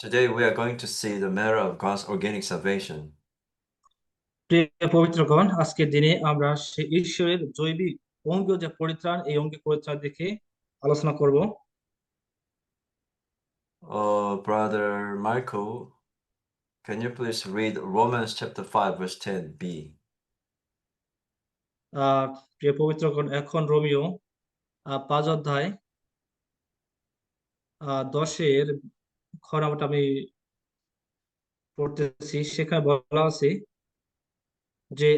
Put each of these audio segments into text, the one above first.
Today we are going to see the matter of God's organic salvation. প্রিয় পবিত্রগণ, আজকের দিনে আমরা সেই ঈশ্বরের জৈবিক অঙ্গীয় যে পরিত্রাণ, এই অঙ্গীয় পরিত্রাণ দেখে আলোচনা করব। Brother Michael, can you please read Romans chapter 5 verse 10b? আহ প্রিয় পবিত্রগণ, এখন রোমিও 5 অধ্যায় 10-এর খরামটা আমি পড়তেছি। সেখানে বলা আছে যে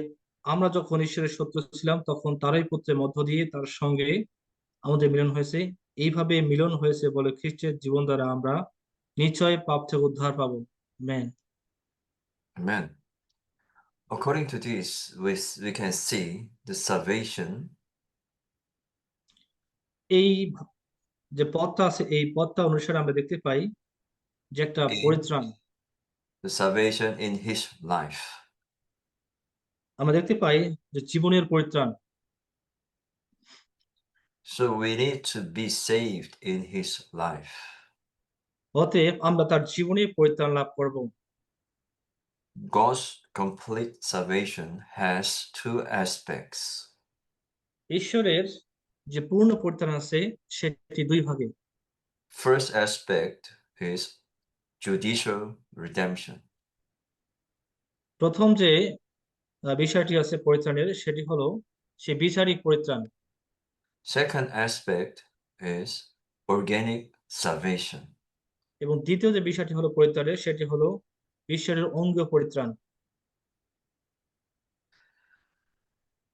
আমরা যখন ঈশ্বরের শত্রু ছিলাম, তখন তারই পুত্রের মধ্য দিয়ে তার সঙ্গে আমাদের মিলন হয়েছে। এইভাবে মিলন হয়েছে বলে খ্রিস্টের জীবন দ্বারা আমরা নিশ্চয় পাপ থেকে উদ্ধার পাবো। Amen. Amen. According to this, we can see the salvation এই যে পথটা আছে, এই পথটা অনুসারে আমরা দেখতে পাই যে একটা in পরিত্রাণ his life. আমরা দেখতে পাই, যে জীবনের পরিত্রাণ। So we need to be saved in his life. অতএব আমরা তার জীবনে পরিত্রাণ লাভ করব। God's complete salvation has two aspects. ঈশ্বরের যে পূর্ণ পরিত্রাণ আছে, সেটি দুই ভাগে। First aspect is judicial redemption. প্রথম যে বিষয়টি আছে পরিত্রাণের, সেটি হলো সে বিচারিক পরিত্রাণ। Second aspect is organic salvation. এবং দ্বিতীয় যে বিষয়টি হলো পরিত্রাণের, সেটি হলো ঈশ্বরের অঙ্গীয় পরিত্রাণ।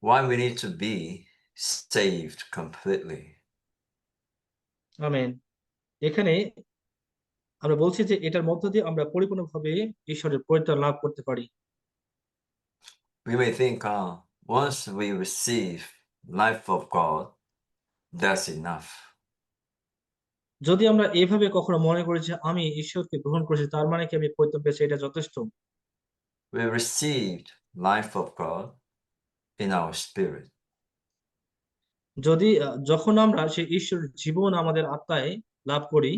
Why we need to be saved completely? Amen. এখানে আমরা বলছি যে এটার মধ্য দিয়ে আমরা পরিপূর্ণভাবে ঈশ্বরের পরিত্রাণ লাভ করতে পারি। We may think, once we receive life of God, that's enough. যদি আমরা এইভাবে কখনো মনে করি যে আমি ঈশ্বরকে গ্রহণ করেছি, তার মানে কি আমি পরিত্রাণ পেয়েছি, এটা যথেষ্ট। We received life of God in our spirit. যদি যখন আমরা সেই ঈশ্বরের জীবন আমাদের আত্মায় লাভ করি,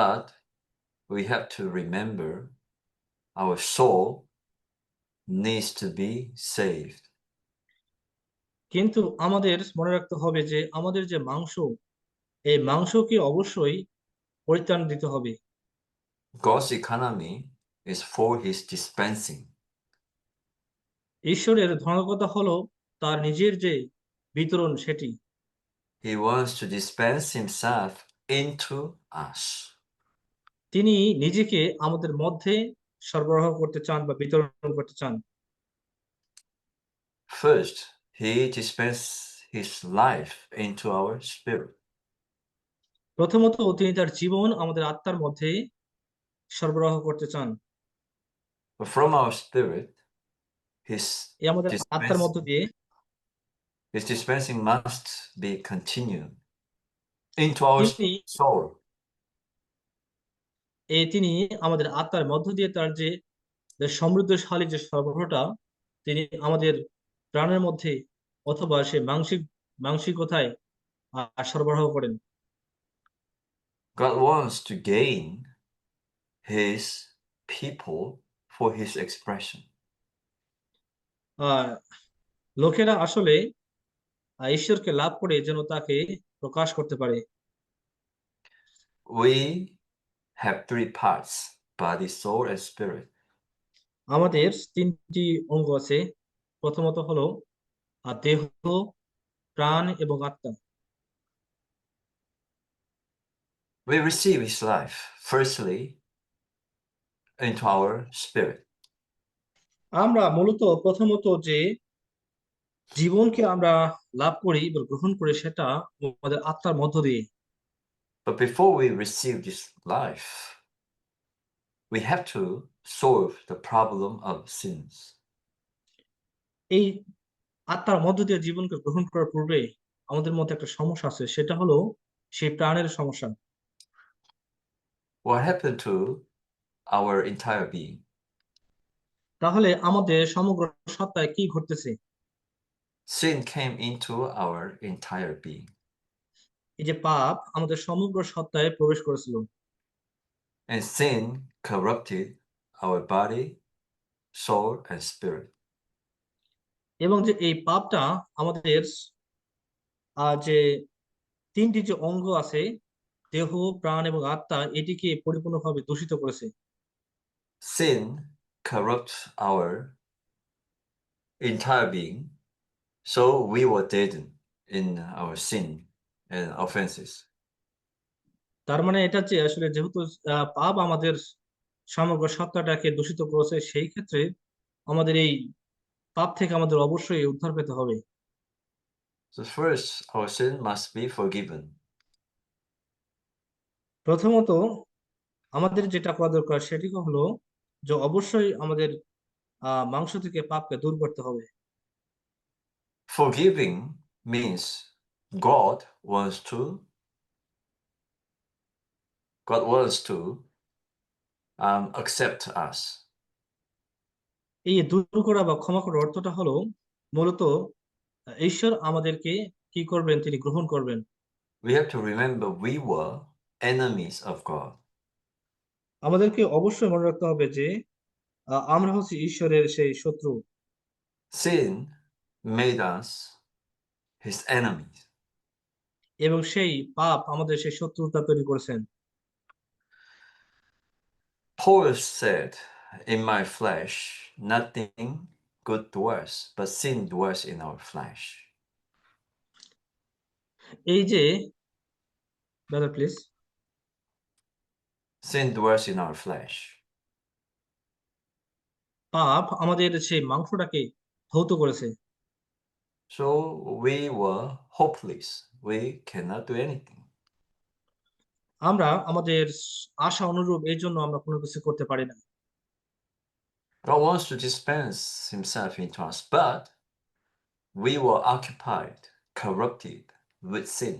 But we have to remember our soul needs to be saved. কিন্তু আমাদের মনে রাখতে হবে যে আমাদের যে মাংস, এই মাংসকে অবশ্যই পরিত্রাণ দিতে হবে। God's economy is for his dispensing. ঈশ্বরের ধর্মকতা হলো তার নিজের যে বিতরণ, সেটি। He wants to dispense himself into us. তিনি নিজেকে আমাদের মধ্যে সরবরাহ করতে চান বা বিতরণ করতে চান। First, he dispenses his life into our spirit. প্রথমত তিনি তার জীবন আমাদের আত্মার মধ্যে সরবরাহ করতে চান। But from our spirit, his এই আমাদের আত্মার মধ্য dispensing, দিয়ে his dispensing must be continued into our তিনি soul. তিনি আমাদের আত্মার মধ্য দিয়ে তার যে যে সমৃদ্ধশালী যে সরবরাহটা তিনি আমাদের প্রাণের মধ্যে অথবা সে মানসিকতায় সরবরাহ করেন। God wants to gain his people for his expression. আহ লোকেরা আসলে ঈশ্বরকে লাভ করে যেন তাকে প্রকাশ করতে পারে। We have three parts: body, soul, and spirit. আমাদের তিনটি অঙ্গ আছে। প্রথমত হলো দেহ, প্রাণ এবং আত্মা। We receive his life, firstly, into our spirit. আমরা মূলত প্রথমত যে জীবনকে আমরা লাভ করি বা গ্রহণ করি, সেটা আমাদের আত্মার মধ্য দিয়ে। But before we receive this life, we have to solve the problem of sins. এই আত্মার মধ্য দিয়ে জীবনকে গ্রহণ করার পূর্বে আমাদের মধ্যে একটা সমস্যা আছে, সেটা হলো সেই প্রাণের সমস্যা। What happened to our entire being? তাহলে আমাদের সমগ্র সত্তায় কি ঘটতেছে? Sin came into our entire being. এই যে পাপ আমাদের সমগ্র সত্তায় প্রবেশ করেছিল। And sin corrupted our body, soul, and spirit. এবং যে এই পাপটা আমাদের যে তিনটি যে অঙ্গ আছে, দেহ, প্রাণ এবং আত্মা, এটিকে পরিপূর্ণভাবে দূষিত করেছে। Sin corrupts our entire being, so we were dead in our sin and offenses. তার মানে এটা যে আসলে যেহেতু পাপ আমাদের সমগ্র সত্তাটাকে দূষিত করেছে, সেই ক্ষেত্রে আমাদের এই পাপ থেকে আমাদের অবশ্যই উদ্ধার পেতে হবে। So first, our sin must be forgiven. প্রথমত আমাদের যেটা করা দরকার সেটি হলো যে অবশ্যই আমাদের মাংস থেকে পাপকে দূর করতে হবে। Forgiving means God wants to God wants to accept us. এই দূর করা বা ক্ষমা করার অর্থটা হলো মূলত ঈশ্বর আমাদেরকে কি করবেন, তিনি গ্রহণ করবেন। We have to remember we were enemies of God. আমাদেরকে অবশ্যই মনে রাখতে হবে যে আমরা হচ্ছে ঈশ্বরের সেই শত্রু, Sin made us his enemies. এবং সেই পাপ আমাদের সেই শত্রুতা তৈরি করেছেন। Paul said, "In my flesh, nothing good dwells, but sin dwells in our flesh." এই যে brother please, Sin dwells in our flesh. পাপ আমাদের সেই মাংসটাকে ধৌত করেছে। So we were hopeless. We cannot do anything. আমরা আমাদের আশা অনুরূপ এই জন্য আমরা কোনো কিছু করতে পারি না। God wants to dispense himself into us, but we were occupied, corrupted with sin.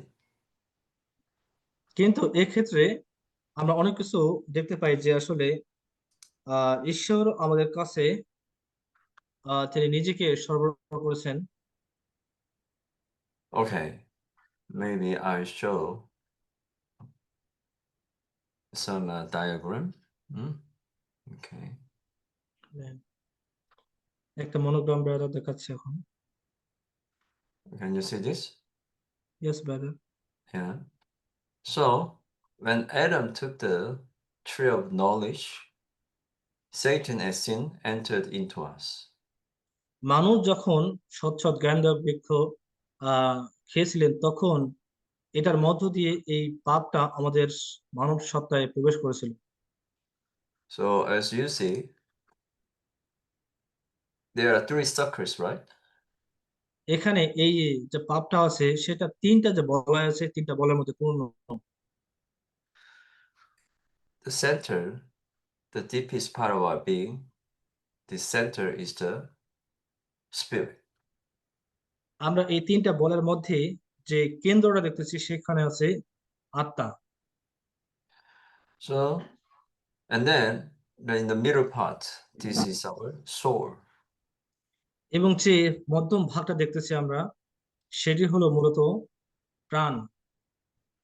কিন্তু এক্ষেত্রে আমরা অনেক কিছু দেখতে পাই যে আসলে ঈশ্বর আমাদের কাছে তিনি নিজেকে সরবরাহ করেছেন। Okay, maybe I show some diagram. Okay, একটা মনোগ্রাম ব্রাদার দেখাচ্ছে এখন। can you see this? Yes brother. Yeah. So when Adam took the tree of knowledge, Satan as sin entered into us. মানুষ যখন সৎ সৎ জ্ঞান দেওয়া বৃক্ষ খেয়েছিলেন, তখন এটার মধ্য দিয়ে এই পাপটা আমাদের মানব সত্তায় প্রবেশ করেছিল। So as you see, there are three circles, right? এখানে এই যে পাপটা আছে সেটা তিনটা যে বলয় আছে, তিনটা বলয়ের মধ্যে পূর্ণ। The center, the deepest part of our being, the center is the spirit. আমরা এই তিনটা বলের মধ্যে যে কেন্দ্রটা দেখতেছি সেখানে আছে আত্মা। So, and then in the middle part, this is our soul. এবং যে মধ্যম ভাগটা দেখতেছি আমরা, সেটি হলো মূলত প্রাণ।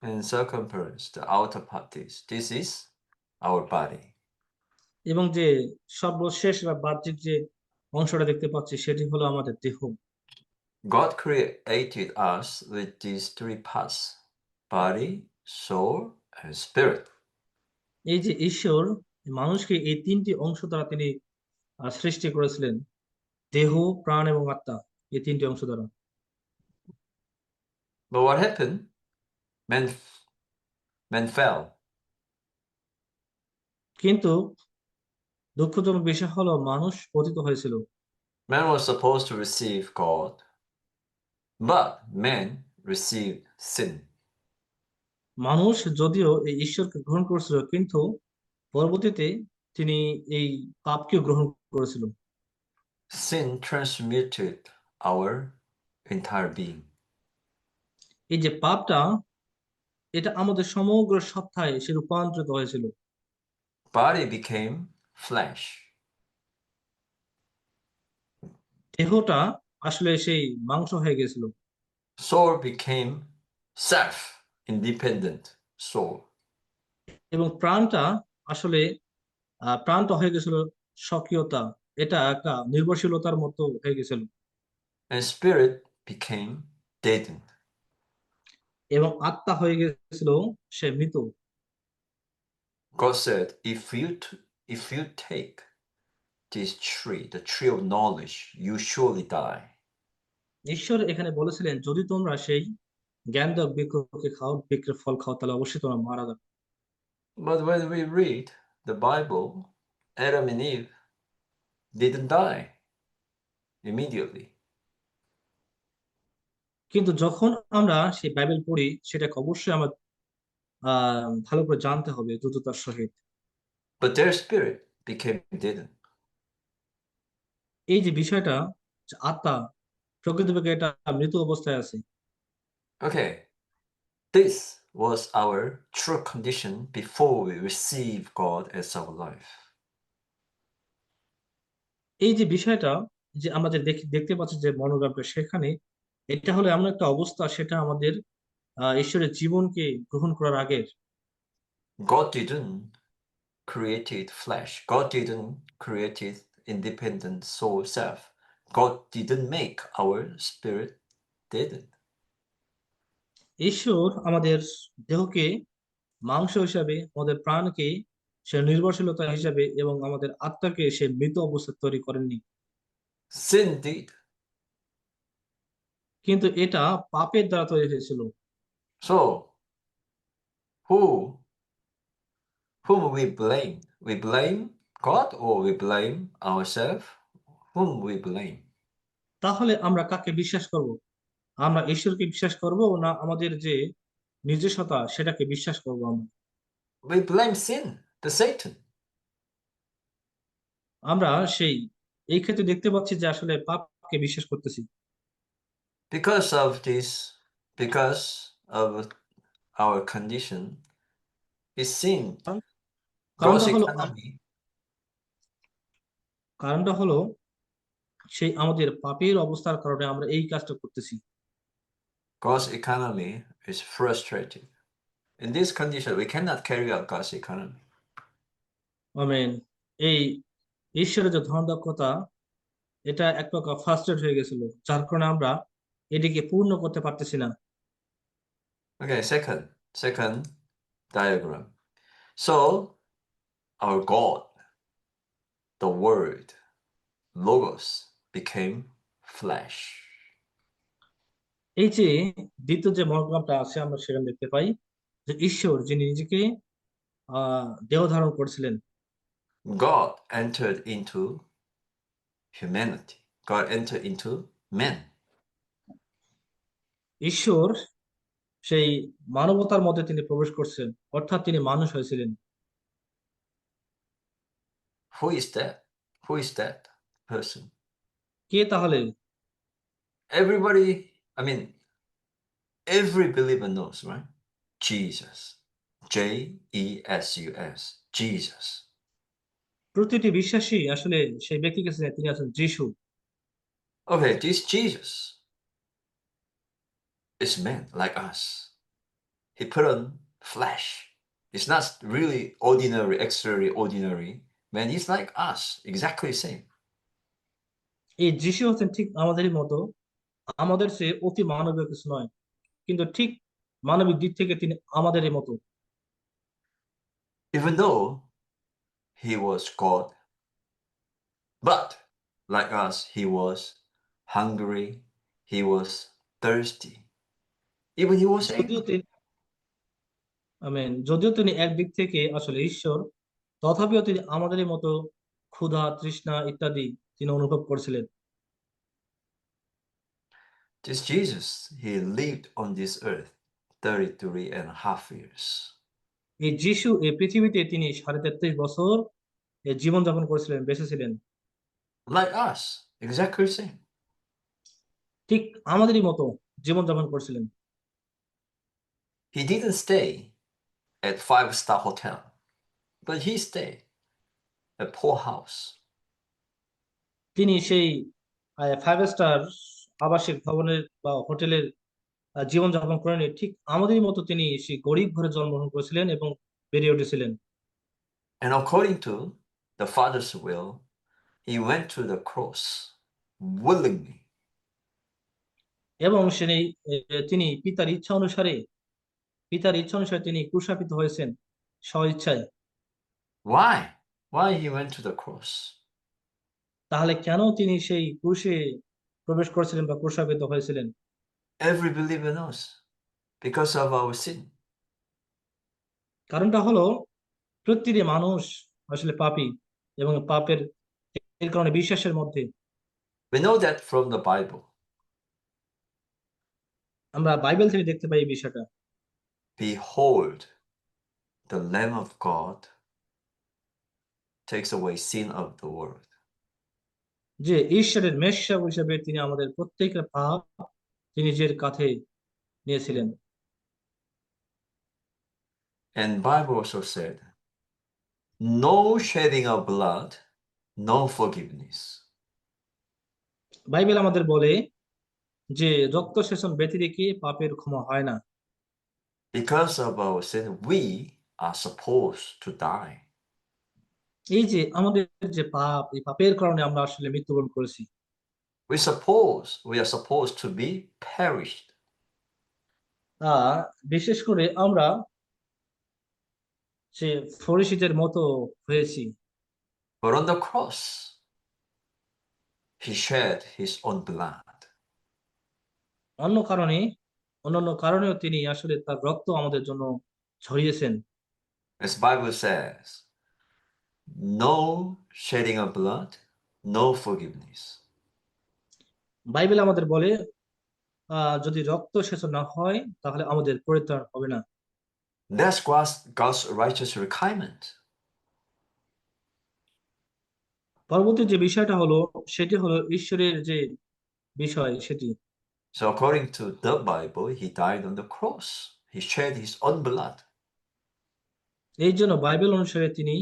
And circumference, the outer part is, this is our body. এবং যে সর্বশেষ বা বাহ্যিক যে অংশটা দেখতে পাচ্ছি সেটি হলো আমাদের দেহ। God created us with these three parts, body, soul, and spirit. এই যে ঈশ্বর মানুষকে এই তিনটি অংশ দ্বারা তিনি সৃষ্টি করেছিলেন, দেহ, প্রাণ এবং আত্মা, এই তিনটি অংশ দ্বারা। But what happened? Man fell. কিন্তু দুঃখজনক বিষয় হলো মানুষ পতিত হয়েছিল। Man was supposed to receive God, but man received sin. মানুষ যদিও এই ঈশ্বরকে গ্রহণ করেছিল, কিন্তু পরবর্তীতে তিনি এই পাপকে গ্রহণ করেছিল। Sin transmuted our entire being. এই যে পাপটা, এটা আমাদের সমগ্র সত্তায় সে রূপান্তরিত হয়েছিল। Body became flesh. দেহটা আসলে সেই মাংস হয়ে গেছিল। Soul became self-independent soul. এবং প্রাণটা আসলে প্রাণটা হয়ে গেছিল স্বকীয়তা, এটা একটা নির্ভরশীলতার মতো হয়ে গেছিল। And spirit became deadened. এবং আত্মা হয়ে গেছিল সে মৃত। God said, if you take this tree, the tree of knowledge, you surely die. ঈশ্বর এখানে বলেছিলেন, যদি তোমরা সেই জ্ঞানদায়ক বৃক্ষকে খাও, বৃক্ষের ফল খাও, তাহলে অবশ্যই তোমরা মারা যাবে। But when we read the Bible, Adam and Eve didn't die immediately. কিন্তু যখন আমরা সেই বাইবেল পড়ি, সেটাকে অবশ্যই আমার ভালো করে জানতে হবে দ্রুততার সহিত। But their spirit became deadened. এই যে বিষয়টা, যে আত্মা প্রকৃতপক্ষে এটা মৃত অবস্থায় আছে। Okay, this was our true condition before we receive God as our life. এই যে বিষয়টা, যে আমরা যে দেখতে পাচ্ছি যে মনোগ্রামটা, সেখানে এটা হলো এমন একটা অবস্থা, সেটা আমাদের ঈশ্বরের জীবনকে গ্রহণ করার আগের। God didn't created flesh. God didn't created independent soul self. God didn't make our spirit deadened. ঈশ্বর আমাদের দেহকে মাংস হিসাবে, আমাদের প্রাণকে সে নির্ভরশীলতা হিসাবে, এবং আমাদের আত্মাকে সে মৃত অবস্থায় তৈরি করেননি। Sin did. কিন্তু এটা পাপের দ্বারা তৈরি হয়েছিল। So who whom we blame? We blame God or we blame ourselves? Whom we blame? তাহলে আমরা কাকে বিশ্বাস করব? আমরা ঈশ্বরকে বিশ্বাস করব, না আমাদের যে নিজস্বতা সেটাকে বিশ্বাস করব আমরা? We blame sin, the Satan. আমরা সেই এই ক্ষেত্রে দেখতে পাচ্ছি যে আসলে পাপকে বিশ্বাস করতেছি। Because of this, because of our condition, is sin. কারণ- God's কারণটা হলো economy, কারণটা হলো সেই আমাদের পাপের অবস্থার কারণে আমরা এই কাজটা করতেছি। God's economy is frustrated. In this condition, we cannot carry out God's economy. Amen. এই ঈশ্বরের যে ধন দক্ষতা, এটা এক প্রকার ফার্স্টেড হয়ে গেছিল, যার কারণে আমরা এটিকে পূর্ণ করতে পারতেছি না। Okay, second diagram. So our God, the Word, Logos, became flesh. এই যে দ্বিতীয় যে মনোগ্রামটা আছে, আমরা সেখানে দেখতে পাই যে ঈশ্বর যিনি নিজেকে দেহ ধারণ করেছিলেন। God entered into humanity. God entered into man. ঈশ্বর সেই মানবতার মধ্যে তিনি প্রবেশ করছেন, অর্থাৎ তিনি মানুষ হয়েছিলেন। Who is that? Who is that person? কে তাহলে? Everybody, I mean, every believer knows, right? Jesus. Jesus. Jesus. প্রতিটি বিশ্বাসী আসলে সেই ব্যক্তিকে চেনে, তিনি আছেন যিশু। Okay, this Jesus is man like us. He put on flesh. He's not really ordinary, extraordinary man. He's like us, exactly same. এই যিশু হচ্ছেন ঠিক আমাদেরই মতো, আমাদের চেয়ে অতি মানবীয় কিছু নয়, কিন্তু ঠিক মানবিক দিক থেকে তিনি আমাদেরই মতো। Even though he was God, but like us, he was hungry, he was thirsty, even he was যদিও angry. তিনি যদিও তিনি একদিক থেকে আসলে ঈশ্বর, তথাপিও তিনি আমাদেরই মতো ক্ষুধা, তৃষ্ণা ইত্যাদি তিনি অনুভব করেছিলেন। This Jesus, he lived on this earth 33.5 years. এই যিশু এই পৃথিবীতে তিনি 33.5 বছর জীবন যাপন করেছিলেন, বেঁচেছিলেন। Like us, exactly same. ঠিক আমাদেরই মতো জীবন যাপন করছিলেন। He didn't stay at five-star hotel, but he stayed at poor house. তিনি সেই 5 স্টার আবাসিক ভবনের বা হোটেলের জীবন যাপন করেন। ঠিক আমাদেরই মতো তিনি সেই গরিব ঘরে জন্মগ্রহণ করেছিলেন এবং বেড়ে উঠেছিলেন। And according to the Father's will, he went to the cross willingly. এবং তিনি পিতার ইচ্ছা অনুসারে তিনি ক্রুশাপিত হয়েছেন স্বইচ্ছায়। Why? Why he went to the cross? তাহলে কেন তিনি সেই ক্রুশে প্রবেশ করেছিলেন বা ক্রুশাপিত হয়েছিলেন? Every believer knows. Because of our sin. কারণটা হলো প্রতিটি মানুষ আসলে পাপী এবং পাপের এর কারণে বিশ্বাসের মধ্যে We know that from the Bible. আমরা বাইবেল থেকে দেখতে পাই এই বিষয়টা। Behold, the Lamb of God takes away sin of the world. যে ঈশ্বরের মেষশা হিসেবে তিনি আমাদের প্রত্যেকের পাপ তিনি নিজের কাঁধে নিয়েছিলেন। And Bible also said, no shedding of blood, no forgiveness. Bible আমাদের বলে যে রক্তসেচন ব্যতিরেকে পাপের ক্ষমা হয় না। Because of our sin, we are supposed to die. এই যে আমাদের যে পাপ, এই পাপের কারণে আমরা আসলে মৃত্যুবরণ করেছি। We are supposed to be perished. বিশেষ করে আমরা যে ফরিসীদের মতো হয়েছি। But on the cross, he shed his own blood. অন্যান্য কারণেও তিনি আসলে তার রক্ত আমাদের জন্য ঝরিয়েছেন। As Bible says, no shedding of blood, no forgiveness. Bible আমাদের বলে যদি রক্ত সেচন না হয় তাহলে আমাদের পরিত্রাণ হবে না। That's God's righteous requirement. পরবর্তী যে বিষয়টা হলো সেটি হলো ঈশ্বরের যে বিষয় সেটি। So according to the Bible, he died on the cross. He shed his own blood. এই জন্য বাইবেল অনুসারে তিনি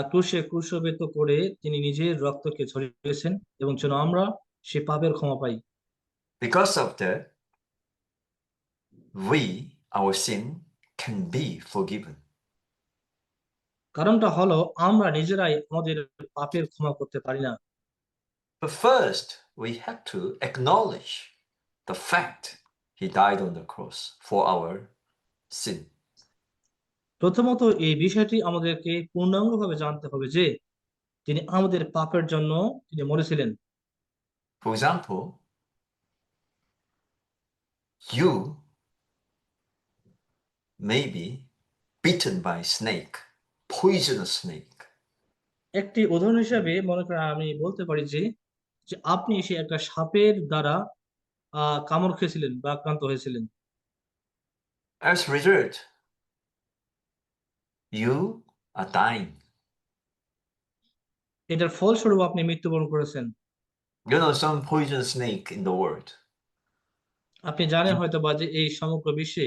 ক্রুশে ক্রুশবিদ্ধ করে তিনি নিজের রক্তকে ঝরিয়েছেন এবং যেন আমরা সে পাপের ক্ষমা পাই। Because of that, our sin can be forgiven. কারণটা হলো আমরা নিজেরাই আমাদের পাপের ক্ষমা করতে পারি না। But first, we have to acknowledge the fact he died on the cross for our sin. প্রথমত এই বিষয়টি আমাদেরকে পূর্ণাঙ্গভাবে জানতে হবে যে তিনি আমাদের পাপের জন্য তিনি মরেছিলেন। For example, you may be bitten by a snake, poisonous snake. একটি উদাহরণ হিসেবে মনে করেন আমি বলতে পারি যে যে আপনি সে একটা সাপের দ্বারা কামড় খেয়েছিলেন বা আক্রান্ত হয়েছিলেন। As a result, you are dying. এটার ফলস্বরূপ আপনি মৃত্যুবরণ করেছেন। You know some poisonous snake in the world. আপনি জানেন হয়তো বা যে এই সমগ্র বিশ্বে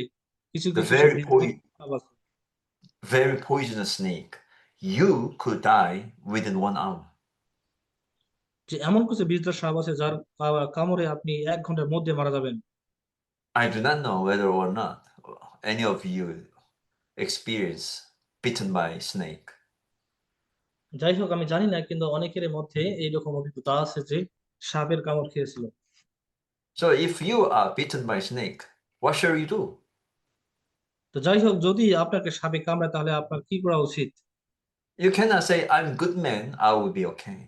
কিছু The কিছু সে সাপ আছে। very poisonous snake. You could die within 1 hour. যে এমন কিছু বিষধর সাপ আছে যার কামড়ে আপনি 1 ঘন্টার মধ্যে মারা যাবেন। I do not know whether or not any of you experience bitten by a snake. যাই হোক আমি জানি না কিন্তু অনেকের মধ্যে এইরকম অভিজ্ঞতা আছে যে সাপের কামড় খেয়েছিল। So if you are bitten by a snake, what shall you do? তো যাই হোক যদি আপনাকে সাপে কামড়ায় তাহলে আপনার কি করা উচিত? You cannot say, I'm a good man, I will be okay.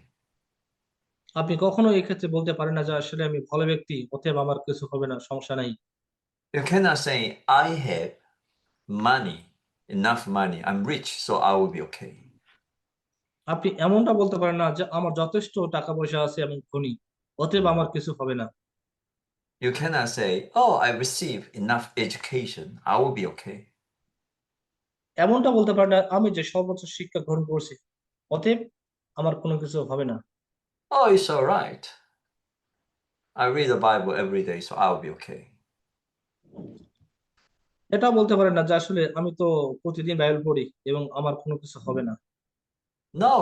আপনি কখনো এই ক্ষেত্রে বলতে পারেন না যে আসলে আমি ভালো ব্যক্তি অতএব আমার কিছু হবে না, সমস্যা নাই। You cannot say, I have money, enough money, I'm rich, so I will be okay. আপনি এমনটা বলতে পারেন না যে আমার যথেষ্ট টাকা পয়সা আছে, আমি ধনী, অতএব আমার কিছু হবে না। You cannot say, oh, I receive enough education, I will be okay. এমনটা বলতে পারেন না আমি যে সর্বোচ্চ শিক্ষা গ্রহণ করছি অতএব আমার কোনো কিছু হবে না। Oh, it's all right. I read the Bible every day, so I'll be okay. এটাও বলতে পারেন না যে আসলে আমি তো প্রতিদিন বাইবেল পড়ি এবং আমার কোনো কিছু হবে না। No,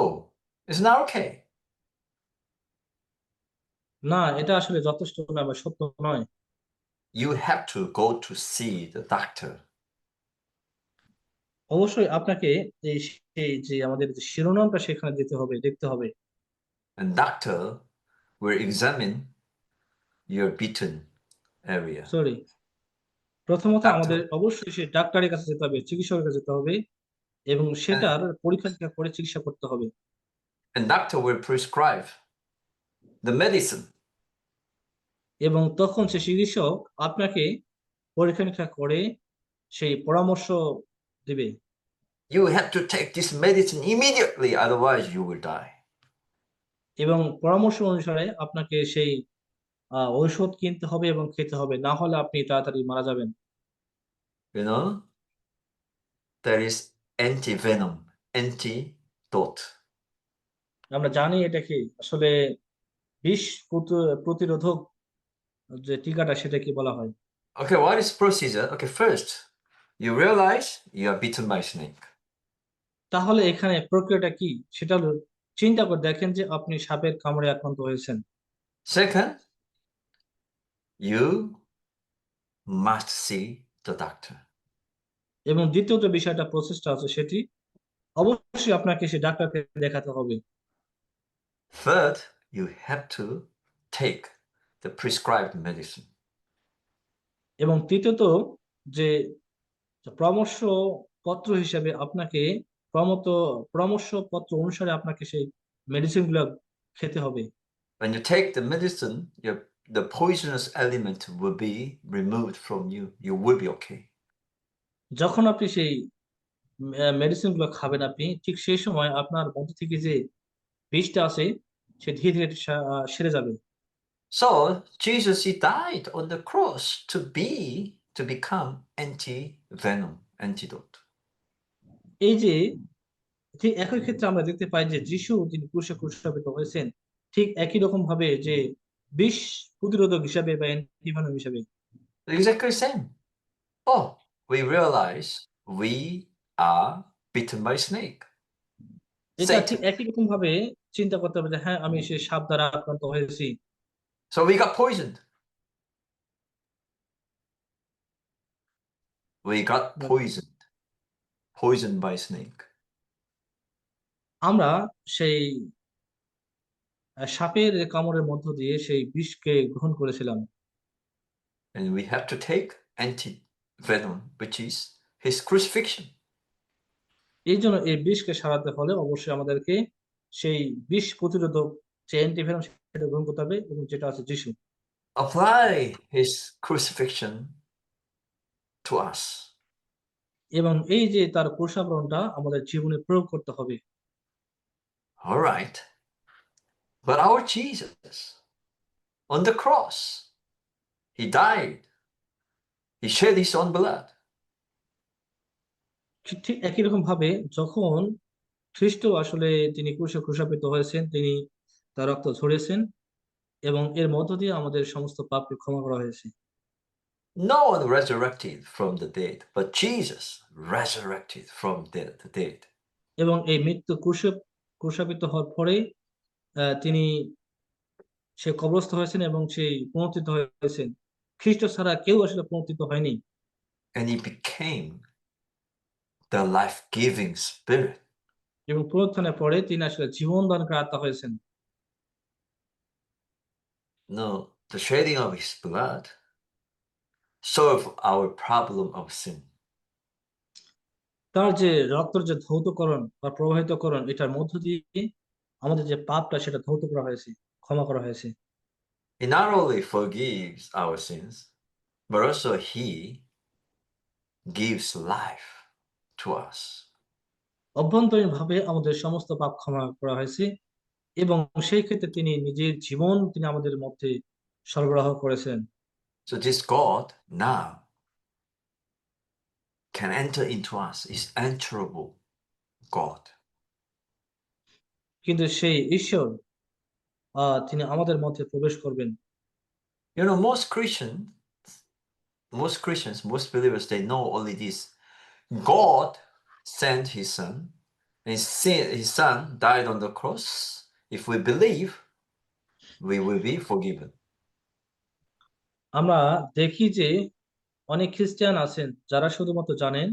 it's not okay. না, এটা আসলে যথেষ্ট নয় বা সত্য নয়। You have to go to see the doctor. অবশ্যই আপনাকে এই এই যে আমাদের যে শিরোনামটা সেখানে দিতে হবে, দেখতে হবে। And doctor will examine your beaten area. Sorry, প্রথমত আমাদের Doctor অবশ্যই সেই ডাক্তারের কাছে যেতে হবে, চিকিৎসকের কাছে যেতে হবে এবং and, সেটার পরীক্ষা নিরীক্ষা করে চিকিৎসা করতে হবে। and doctor will prescribe the medicine. এবং তখন সে চিকিৎসক আপনাকে পরীক্ষা নিরীক্ষা করে সেই পরামর্শ দিবে You have to take this medicine immediately, otherwise you will die. এবং পরামর্শ অনুসারে আপনাকে সেই ঔষধ কিনতে হবে এবং খেতে হবে, না হলে আপনি তাড়াতাড়ি মারা যাবেন। You know, there is anti-venom, antidote. আমরা জানি এটা কি আসলে বিষ প্রতিরোধক যে টিকাটা সেটা কি বলা হয়। Okay, what is procedure? Okay, first, you realize you are bitten by a snake. তাহলে এখানে প্রক্রিয়াটা কি সেটা হলো, চিন্তা করে দেখেন যে আপনি সাপের কামড়ে আক্রান্ত হয়েছেন। Second, you must see the doctor. এবং দ্বিতীয় যে বিষয়টা প্রসেসটা আছে সেটি অবশ্যই আপনাকে সে ডাক্তারকে দেখাতে হবে। Third, you have to take the prescribed medicine. এবং তৃতীয়ত যে পরামর্শ পত্র হিসেবে আপনাকে পরামত পরামর্শ পত্র অনুসারে আপনাকে সেই মেডিসিন গুলো খেতে হবে। When you take the medicine, the poisonous element will be removed from you. You will be okay. যখন আপনি সেই মেডিসিন গুলো খাবেন আপনি ঠিক সেই সময় আপনার মধ্যে থেকে যে বিষটা আছে সে ধীরে ধীরে সেরে যাবে। So Jesus, he died on the cross to become anti-venom, antidote. এই যে ঠিক একই ক্ষেত্রে আমরা দেখতে পাই যে যিশু তিনি ক্রুশে ক্রুশাবিত হয়েছেন ঠিক একই রকম ভাবে যে বিষ প্রতিরোধক হিসাবে বা অ্যান্টিভেনম হিসাবে। Exactly same. Oh, we realize we are bitten by snake. এটা ঠিক Satan. একই রকম ভাবে চিন্তা করতে হবে যে হ্যাঁ আমি সেই সাপ দ্বারা আক্রান্ত হয়েছি। So we got poisoned. We got poisoned by snake. আমরা সেই সাপের কামড়ের মধ্য দিয়ে সেই বিষকে গ্রহণ করেছিলাম And we have to take anti-venom, which is his crucifixion. এই জন্য এই বিষকে সারাতে হলে অবশ্যই আমাদেরকে সেই বিষ প্রতিরোধক যে অ্যান্টিভেনম সেটা গ্রহণ করতে হবে এবং যেটা আছে যিশু। Apply his crucifixion to us. এবং এই যে তার ক্রুশাবরণটা আমাদের জীবনে প্রয়োগ করতে হবে। All right. But our Jesus on the cross, he died. He shed his own blood. ঠিক একই রকম ভাবে যখন খ্রিস্ট আসলে তিনি ক্রুশে ক্রুশাপিত হয়েছেন, তিনি তার রক্ত ঝরেছেন এবং এর মধ্য দিয়ে আমাদের সমস্ত পাপকে ক্ষমা করা হয়েছে। No one resurrected from the dead, but Jesus resurrected from the dead. এবং এই মৃত্যু ক্রুশাপিত হওয়ার পরে তিনি সে কবরস্থ হয়েছেন এবং সেই পুনরুত্থিত হয়েছেন। খ্রিস্ট ছাড়া কেউ আসলে পুনরুত্থিত হয়নি। And he became the life-giving spirit. এবং পুনরুত্থানের পরে তিনি আসলে জীবন দানকারী আত্মা হয়েছেন। No, the shedding of his blood solved our problem of sin. তার যে রক্তের যে ধৌতকরণ বা প্রবাহিতকরণ এটার মধ্য দিয়ে আমাদের যে পাপটা সেটা ধৌত করা হয়েছে, ক্ষমা করা হয়েছে। He not only forgives our sins, but also he gives life to us. অভ্যন্তরীণ ভাবে আমাদের সমস্ত পাপ ক্ষমা করা হয়েছে এবং সেই ক্ষেত্রে তিনি নিজের জীবন তিনি আমাদের মধ্যে সরবরাহ করেছেন। So this God now can enter into us, is answerable God. কিন্তু সেই ঈশ্বর তিনি আমাদের মধ্যে প্রবেশ করবেন। You know, most Christians, most believers, they know only this. God sent his son, and his son died on the cross. If we believe, we will be forgiven. আমরা দেখি যে অনেক খ্রিস্টান আছেন যারা শুধুমাত্র জানেন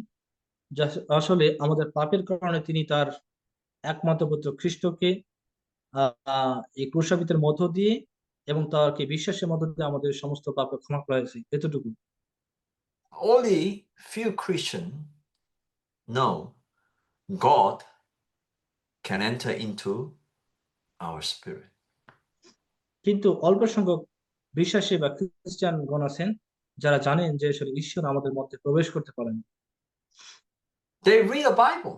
যা আসলে আমাদের পাপের কারণে তিনি তার একমাত্র পুত্র খ্রিস্টকে এই ক্রুশাবিতের মধ্য দিয়ে এবং তাকে বিশ্বাসের মধ্য দিয়ে আমাদের সমস্ত পাপকে ক্ষমা করা হয়েছে এতটুকু। Only few Christians know God can enter into our spirit. কিন্তু অল্প সংখ্যক বিশ্বাসী বা খ্রিস্টানগণ আছেন যারা জানেন যে আসলে ঈশ্বর আমাদের মধ্যে প্রবেশ করতে পারেন। They read the Bible.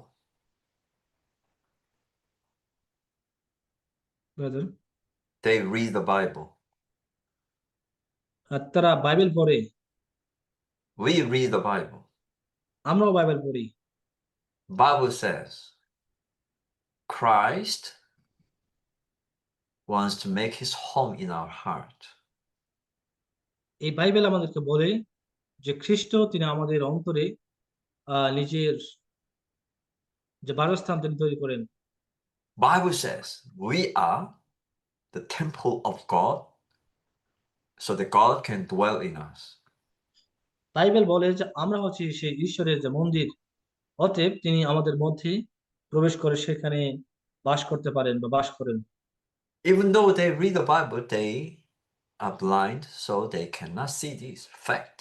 Brother, They read the Bible. আর তারা বাইবেল পড়ে, We read the Bible. আমরাও বাইবেল পড়ি। Bible says Christ wants to make his home in our heart. এই বাইবেল আমাদেরকে বলে যে খ্রিস্ট তিনি আমাদের অন্তরে নিজের যে বাসস্থান তিনি তৈরি করেন। Bible says we are the temple of God, so that God can dwell in us. Bible বলে যে আমরা হচ্ছি সেই ঈশ্বরের যে মন্দির, অতএব তিনি আমাদের মধ্যে প্রবেশ করে সেখানে বাস করতে পারেন বা বাস করেন। Even though they read the Bible, they are blind, so they cannot see this fact.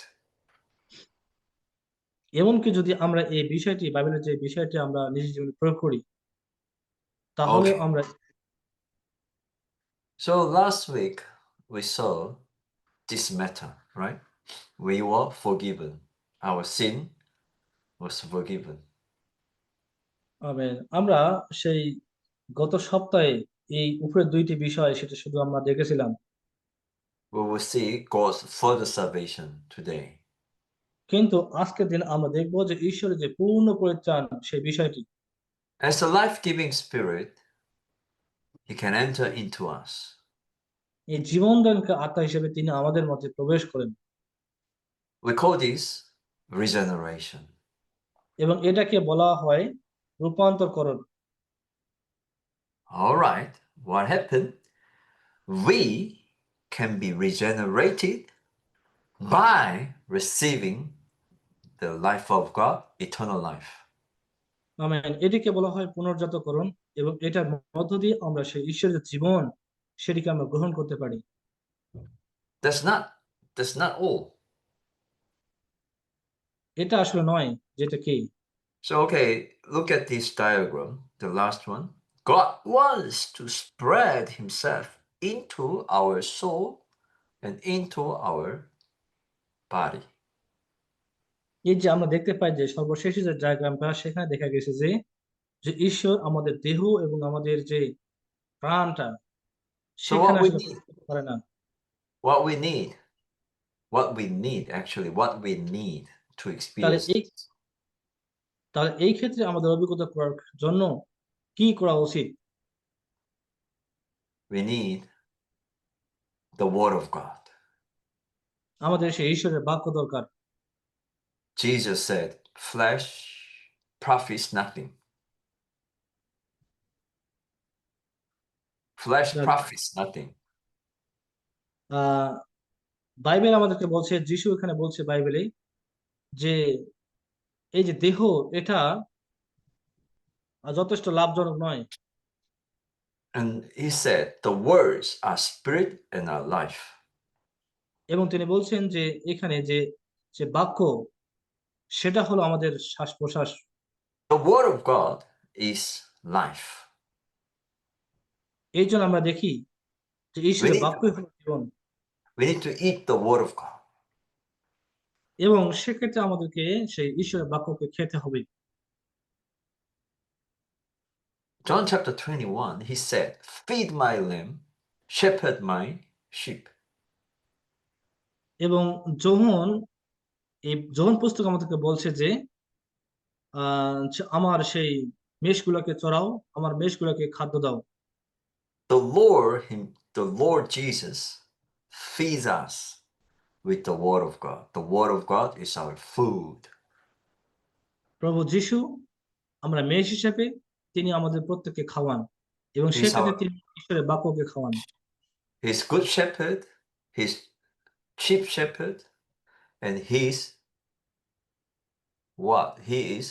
এমনকি যদি আমরা এই বিষয়টি বাইবেলের যে বিষয়টি আমরা নিজের জীবনে প্রয়োগ করি তাহলে Okay. আমরা So last week we saw this matter, right? We were forgiven. Our sin was forgiven. আমরা সেই গত সপ্তাহে এই উপরের দুইটি বিষয় সেটা শুধু আমরা দেখেছিলাম, We will see God's further salvation today. কিন্তু আজকের দিন আমরা দেখব যে ঈশ্বরের যে পূর্ণ পরিত্রাণ সেই বিষয়টি। As a life-giving spirit, he can enter into us. এই জীবনদানকে আত্মা হিসেবে তিনি আমাদের মধ্যে প্রবেশ করেন We call this regeneration. এবং এটাকে বলা হয় রূপান্তরকরণ। All right, what happened? We can be regenerated by receiving the life of God, eternal life. Amen. এটিকে বলা হয় পুনর্জাতকরণ এবং এটার মধ্য দিয়ে আমরা সেই ঈশ্বরের জীবন সেটিকে আমরা গ্রহণ করতে পারি। That's not all. এটা আসলে নয়, যেটা কি So, okay, look at this diagram, the last one. God wants to spread himself into our soul and into our body. এই যে আমরা দেখতে পাই যে সর্বশেষ যে ডায়াগ্রামটা সেখানে দেখা গেছে যে যে ঈশ্বর আমাদের দেহ এবং আমাদের যে প্রাণটা So সেখানে আসলে প্রবেশ করতে পারে না। what we need, what we need to তাহলে experience এই this, তাহলে এই ক্ষেত্রে আমাদের অভিজ্ঞতা করার জন্য কি করা উচিত? we need the Word of God. আমাদের সেই ঈশ্বরের বাক্য দরকার। Jesus said, flesh profits nothing. Flesh profits nothing. আহ বাইবেল আমাদেরকে বলছে, যিশু এখানে বলছে বাইবেলে যে এই যে দেহ এটা যথেষ্ট লাভজনক নয়। And he said, the words are spirit and are life. এবং তিনি বলছেন যে এখানে যে যে বাক্য সেটা হলো আমাদের শ্বাস প্রশ্বাস। The Word of God is life. এই জন্য আমরা দেখি যে We ঈশ্বরের need, বাক্যই হলো জীবন we need to eat the Word of God. এবং সেক্ষেত্রে আমাদেরকে সেই ঈশ্বরের বাক্যকে খেতে হবে। John chapter 21, he said, feed my lamb, shepherd my sheep. এবং যোহন এই যোহন পুস্তক আমাদেরকে বলছে যে আমার সেই মেষগুলোকে চড়াও, আমার মেষগুলোকে খাদ্য দাও। The Lord Jesus feeds us with the Word of God. The Word of God is our food. প্রভু যিশু আমরা মেষ হিসেবে তিনি আমাদের প্রত্যেককে খাওয়ান এবং He's সেক্ষেত্রে our তিনি ঈশ্বরের বাক্যকে খাওয়ান। He's good shepherd, he's chief shepherd, and he's what? He is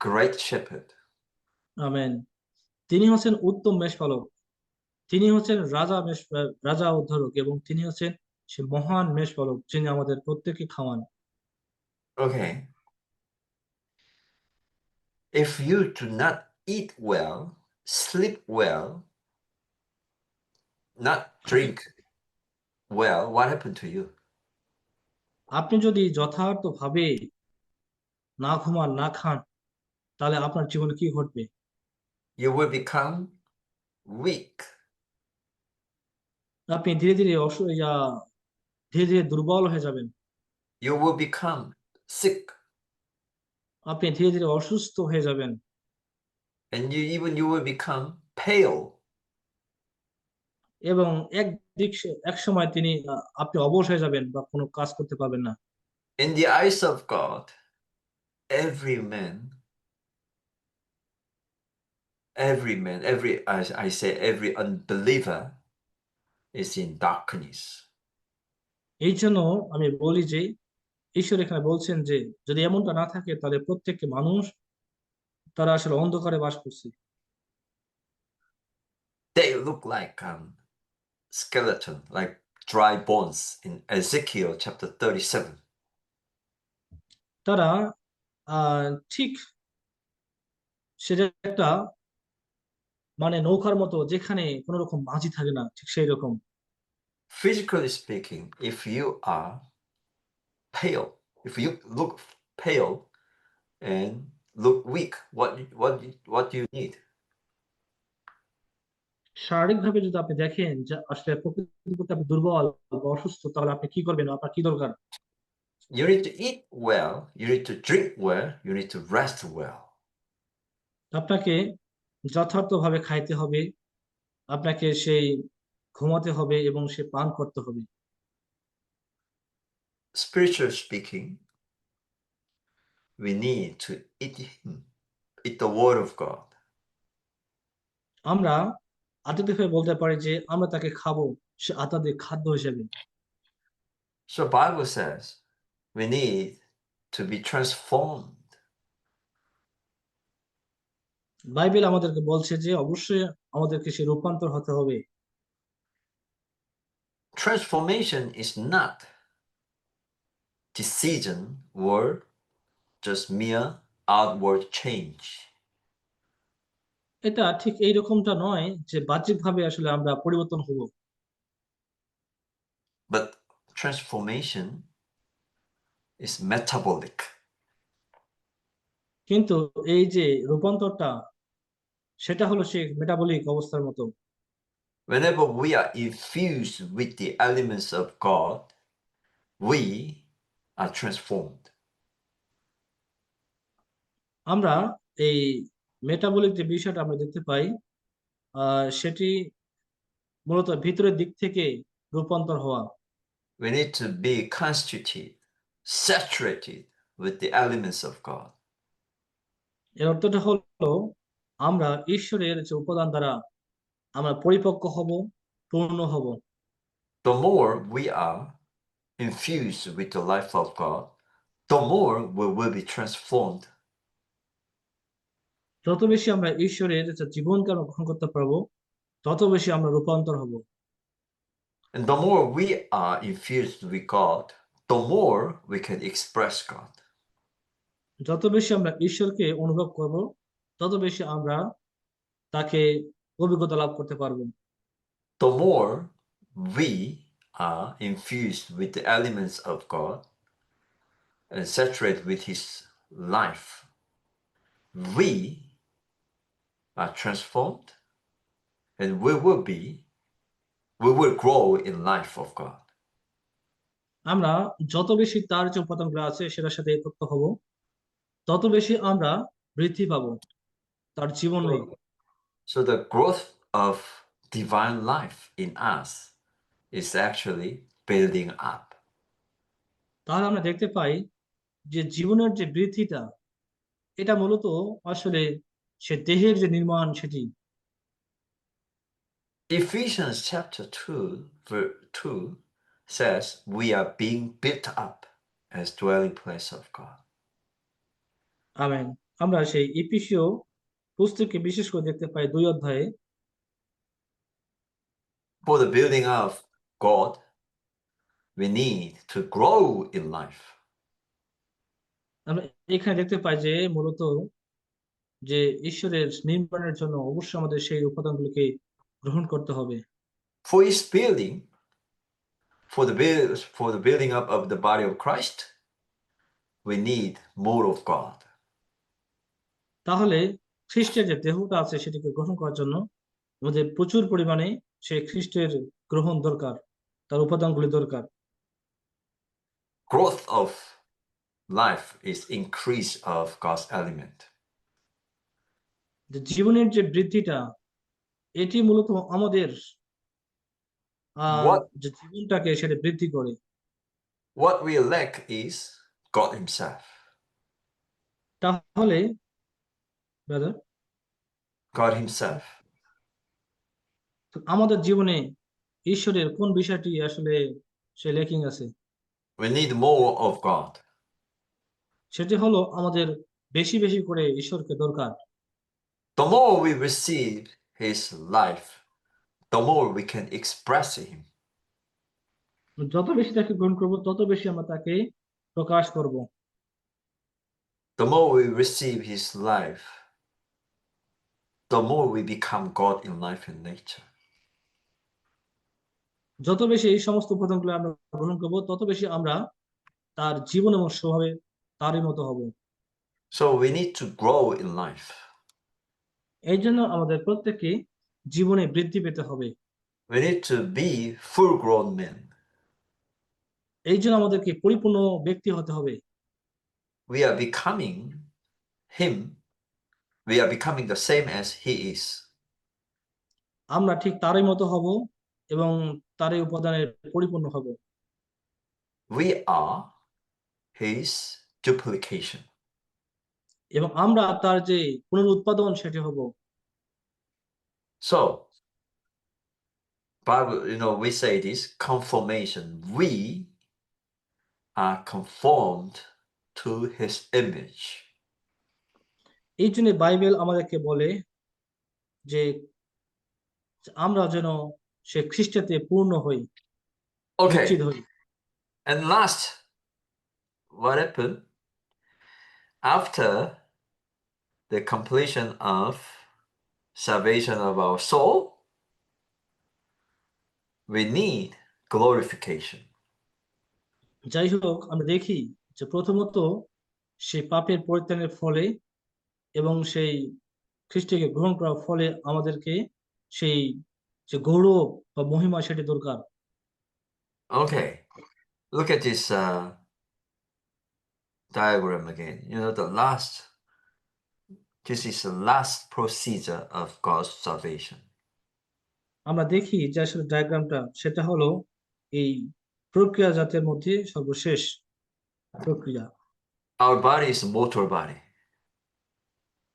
great shepherd. Amen. তিনি হচ্ছেন উত্তম মেষপালক, তিনি হচ্ছেন রাজা উদ্ধারক, এবং তিনি হচ্ছেন সে মহান মেষপালক যিনি আমাদের প্রত্যেককে খাওয়ান। Okay. If you do not eat well, sleep well, not drink well, what happened to you? আপনি যদি যথার্থভাবে না ঘুমান, না খান, তাহলে আপনার জীবনে কি ঘটবে? You will become weak. আপনি ধীরে ধীরে ধীরে ধীরে দুর্বল হয়ে যাবেন। You will become sick. আপনি ধীরে ধীরে অসুস্থ হয়ে যাবেন। And you will become pale. এবং এক সময় আপনি অবশ হয়ে যাবেন বা কোনো কাজ করতে পারবেন না। In the eyes of God, every man, every unbeliever is in darkness. এই জন্য আমি বলি যে ঈশ্বর এখানে বলছেন যে যদি এমনটা না থাকে তাহলে প্রত্যেকটি মানুষ তারা আসলে অন্ধকারে বাস করছে। They look like skeleton, like dry bones in Ezekiel chapter 37. তারা ঠিক সেটা একটা মানে নৌকার মতো যেখানে কোনো রকম মাঝি থাকে না, ঠিক সেই রকম। Physically speaking, if you are pale, if you look pale and look weak, what do you need? শারীরিকভাবে যদি আপনি দেখেন যে আসলে প্রকৃতপক্ষে আপনি দুর্বল বা অসুস্থ, তাহলে আপনি কি করবেন? আপনার কি দরকার? You need to eat well, you need to drink well, you need to rest well. আপনাকে যথার্থভাবে খাইতে হবে, আপনাকে সেই ঘুমাতে হবে এবং সে পান করতে হবে। Spiritually speaking, we need to eat the word of God. আমরা আধ্যাত্মিকভাবে বলতে পারি যে আমরা তাকে খাবো, সে আত্মাদের খাদ্য হিসেবে। So Bible says we need to be transformed. Bible আমাদেরকে বলছে যে অবশ্যই আমাদেরকে সে রূপান্তর হতে হবে। Transformation is not decision or just mere outward change. এটা ঠিক এই রকমটা নয় যে বাহ্যিকভাবে আসলে আমরা পরিবর্তন হব, But transformation is metabolic. কিন্তু এই যে রূপান্তরটা সেটা হলো সে মেটাবলিক অবস্থার মতো। Whenever we are infused with the elements of God, we are transformed. আমরা এই মেটাবলিক যে বিষয়টা আমরা দেখতে পাই, সেটি মূলত ভিতরের দিক থেকে রূপান্তর হওয়া। We need to be constituted, saturated with the elements of God. এর অর্থটা হলো আমরা ঈশ্বরের যে উপাদান দ্বারা আমরা পরিপক্ক হব, পূর্ণ হব। The more we are infused with the life of God, the more we will be transformed. যত বেশি আমরা ঈশ্বরের যে জীবনকে আমরা গ্রহণ করতে পারবো, তত বেশি আমরা রূপান্তর হব। And the more we are infused with God, the more we can express God. যত বেশি আমরা ঈশ্বরকে অনুভব করব, তত বেশি আমরা তাকে অভিজ্ঞতা লাভ করতে পারবো। The more we are infused with the elements of God and saturated with His life, we are transformed and we will grow in life of God. আমরা যত বেশি তার যে উপাদানগুলো আছে সেটার সাথে একত্র হব, তত বেশি আমরা বৃদ্ধি পাবো তার জীবনে। So the growth of divine life in us is actually building up. তাহলে আমরা দেখতে পাই যে জীবনের যে বৃদ্ধিটা, এটা মূলত আসলে সে দেহের যে নির্মাণ সেটি। Ephesians chapter 2 verse 2 says we are being built up as dwelling place of God. Amen. আমরা সেই এফেসীয় পুস্তকে বিশেষ করে দেখতে পাই 2 অধ্যায়ে For the building of God, we need to grow in life. আমরা এখানে দেখতে পাই যে মূলত যে ঈশ্বরের নির্মাণের জন্য অবশ্যই আমাদের সেই উপাদানগুলোকে গ্রহণ করতে হবে। For his building, for the building up of the body of Christ, we need more of God. তাহলে খ্রিস্টের যে দেহটা আছে সেটাকে গ্রহণ করার জন্য আমাদের প্রচুর পরিমাণে সেই খ্রিস্টের গ্রহণ দরকার, তার উপাদানগুলি দরকার। Growth of life is increase of God's element. যে জীবনের যে বৃদ্ধিটা এটি মূলত আমাদের What যে জীবনটাকে সেটা বৃদ্ধি করে। what we lack is God himself. তাহলে ব্রাদার God himself. আমাদের জীবনে ঈশ্বরের কোন বিষয়টি আসলে সে ল্যাকিং আছে? We need more of God. সেটি হলো আমাদের বেশি বেশি করে ঈশ্বরকে দরকার। The more we receive his life, the more we can express him. যত বেশি তাকে গ্রহণ করব তত বেশি আমরা তাকে প্রকাশ করব। The more we receive his life, the more we become God in life and nature. যত বেশি এই সমস্ত উপাদানগুলো আমরা গ্রহণ করব তত বেশি আমরা তার জীবন এবং স্বভাবে তারই মতো হব। So we need to grow in life. এই জন্য আমাদের প্রত্যেককে জীবনে বৃদ্ধি পেতে হবে। We need to be full-grown men. এই জন্য আমাদেরকে পরিপূর্ণ ব্যক্তি হতে হবে। We are becoming him. We are becoming the same as he is. আমরা ঠিক তারই মতো হব এবং তারই উপাদানের পরিপূর্ণ হব। We are his duplication. এবং আমরা তার যে পুনরুৎপাদন সেটি হব। So, Bible, we say this conformation. We are conformed to his image. এই জন্য বাইবেল আমাদেরকে বলে যে আমরা যেন সে খ্রিস্টতে পূর্ণ হই, নিশ্চিত Okay, হই। and last, what happened after the completion of salvation of our soul? We need glorification. যাই হোক আমরা দেখি যে প্রথমত সেই পাপের পরিত্রাণের ফলে এবং সেই খ্রিস্টকে গ্রহণ করার ফলে আমাদেরকে সেই যে গৌরব বা মহিমা সেটি দরকার। Okay, look at this diagram again. This is the last procedure of God's salvation. আমরা দেখি যে আসলে ডায়াগ্রামটা সেটা হলো এই প্রক্রিয়া জাতের মধ্যে সর্বশেষ প্রক্রিয়া। Our body is a motor body.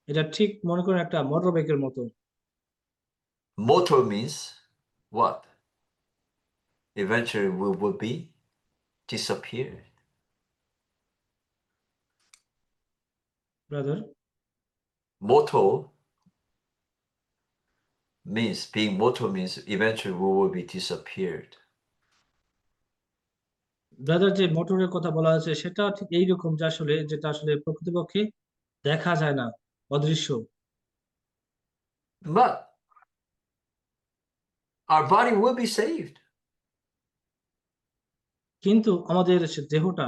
এটা ঠিক মনে করেন একটা মোটর বাইকের মতো। Motor means what? Eventually we will be disappeared. Brother Motor means eventually we will be disappeared. Brother যে মোটরের কথা বলা আছে সেটা ঠিক এইরকম যে আসলে যেটা আসলে প্রকৃতপক্ষে দেখা যায় না, অদৃশ্য। But our body will be saved. কিন্তু আমাদের সে দেহটা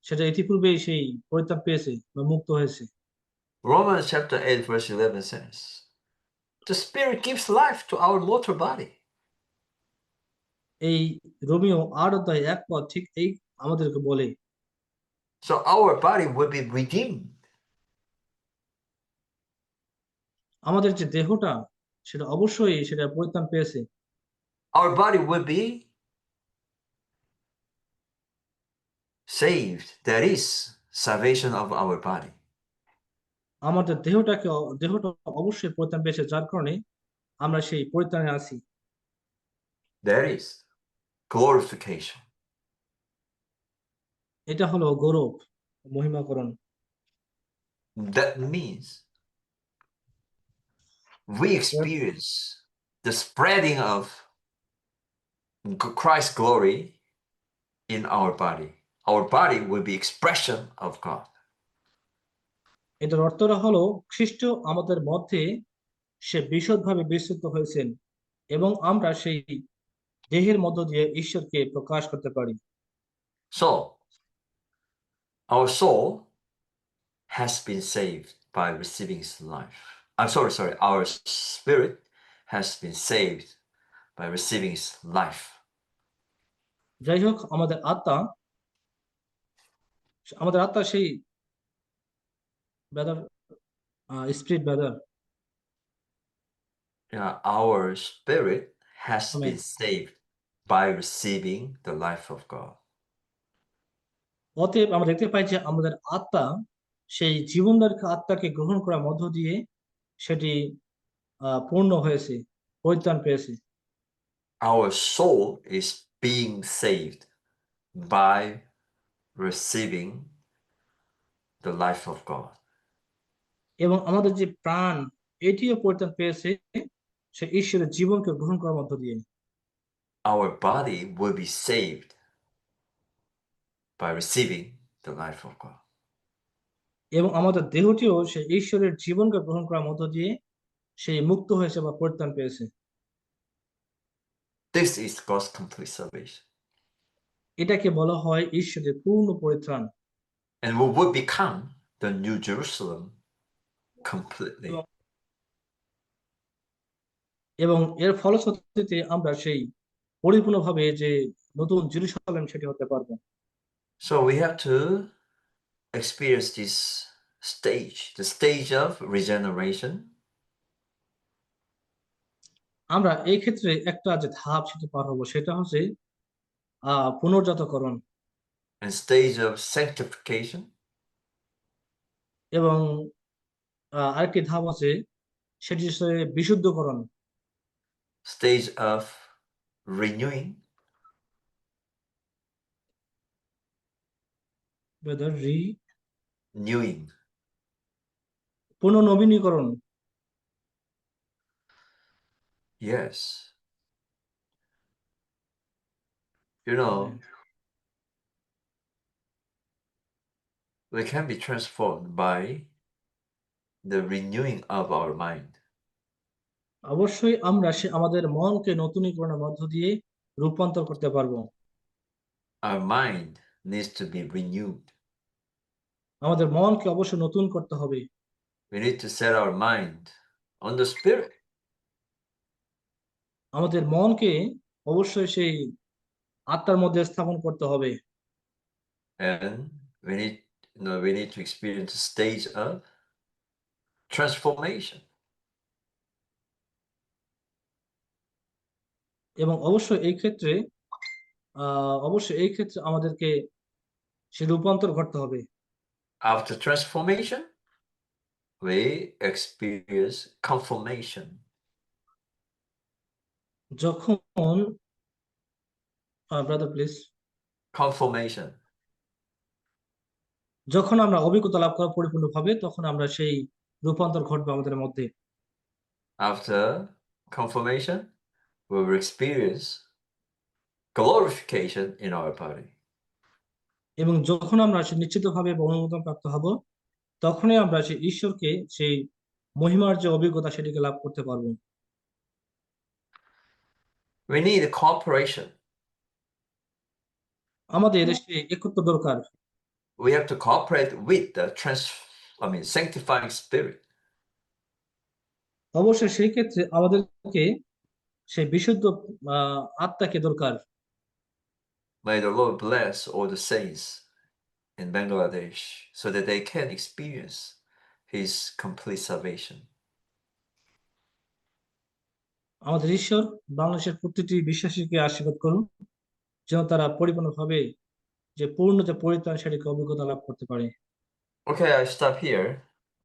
সেটা ইতিপূর্বেই সেই পরিত্রাণ পেয়েছে বা মুক্ত হয়েছে। Romans chapter 8 verse 11 says, the Spirit gives life to our mortal body. এই রোমিও 8 অধ্যায় 1 পদ ঠিক এই আমাদেরকে বলে So our body will be redeemed. আমাদের যে দেহটা সেটা অবশ্যই সেটা পরিত্রাণ পেয়েছে। Our body will be saved. That is salvation of our body. আমাদের দেহটা অবশ্যই পরিত্রাণ পেয়েছে, যার কারণে আমরা সেই পরিত্রাণে আছি। That is glorification. এটা হলো গৌরব, মহিমাকরণ। That means we experience the spreading of Christ's glory in our body. Our body will be expression of God. এটার অর্থটা হলো খ্রিস্ট আমাদের মধ্যে সে বিশদভাবে বিস্তৃত হয়েছেন এবং আমরা সেই দেহের মধ্য দিয়ে ঈশ্বরকে প্রকাশ করতে পারি। So, our soul has been saved by receiving his life. I'm sorry, our spirit has been saved by receiving his life. যাই হোক, আমাদের আত্মা সেই brother spirit brother Yeah, our spirit has amen. been saved by receiving the life of God. অতএব আমরা দেখতে পাই যে আমাদের আত্মা সেই জীবনদায়ক আত্মাকে গ্রহণ করার মধ্য দিয়ে সেটি পূর্ণ হয়েছে, পরিত্রাণ পেয়েছে। Our soul is being saved by receiving the life of God. এবং আমাদের যে প্রাণ, এটিও পরিত্রাণ পেয়েছে সে ঈশ্বরের জীবনকে গ্রহণ করার মধ্য দিয়ে। Our body will be saved by receiving the life of God. এবং আমাদের দেহটিও সে ঈশ্বরের জীবনকে গ্রহণ করার মধ্য দিয়ে সেই মুক্ত হয়েছে বা পরিত্রাণ পেয়েছে। This is God's complete salvation. এটাকে বলা হয় ঈশ্বরের পূর্ণ পরিত্রাণ। And we will become the New Jerusalem completely. এবং এর ফলশ্রুতিতে আমরা সেই পরিপূর্ণভাবে যে নতুন জেরুসালেম সেটি হতে পারবো। So we have to experience this stage, the stage of regeneration. আমরা এই ক্ষেত্রে একটা যে ধাপ সেটা পার হবো, সেটা হচ্ছে পুনর্জাতকরণ, And stage of sanctification. এবং আরেকটি ধাপ আছে সেটি হচ্ছে বিশুদ্ধকরণ, Stage of renewing. Renewing. পুনর্নবীনীকরণ। Yes. You know, we can be transformed by the renewing of our mind. অবশ্যই আমরা আমাদের মনকে নতুনীকরণের মধ্য দিয়ে রূপান্তর করতে পারবো। Our mind needs to be renewed. আমাদের মনকে অবশ্যই নতুন করতে হবে। We need to set our mind on the Spirit. আমাদের মনকে অবশ্যই সেই আত্মার মধ্যে স্থাপন করতে হবে। And we need to experience a stage of transformation. এবং অবশ্যই এই ক্ষেত্রে আমাদেরকে সে রূপান্তর করতে হবে। After transformation, we experience conformation. যখন ব্রাদার প্লিজ Conformation. যখন আমরা অভিজ্ঞতা লাভ করা পরিপূর্ণভাবে, তখন আমরা সেই রূপান্তর ঘটবে আমাদের মধ্যে। After conformation, we will experience glorification in our body. এবং যখন আমরা নিশ্চিতভাবে অনুমোদন প্রাপ্ত হব, তখনই আমরা সেই ঈশ্বরকে, সেই মহিমার যে অভিজ্ঞতা সেটিকে লাভ করতে পারবো। We need cooperation. আমাদের সেই একত্র দরকার। We have to cooperate with the sanctifying spirit. অবশ্যই সেই ক্ষেত্রে আমাদেরকে সেই বিশুদ্ধ আত্মাকে দরকার। May the Lord bless all the saints in Bangladesh so that they can experience His complete salvation. আমাদের ঈশ্বর বাংলাদেশের প্রতিটি বিশ্বাসীকে আশীর্বাদ করুন, যেন তারা পরিপূর্ণভাবে যে পূর্ণ যে পরিত্রাণ সেটিকে অভিজ্ঞতা লাভ করতে পারে। Okay, I stop here.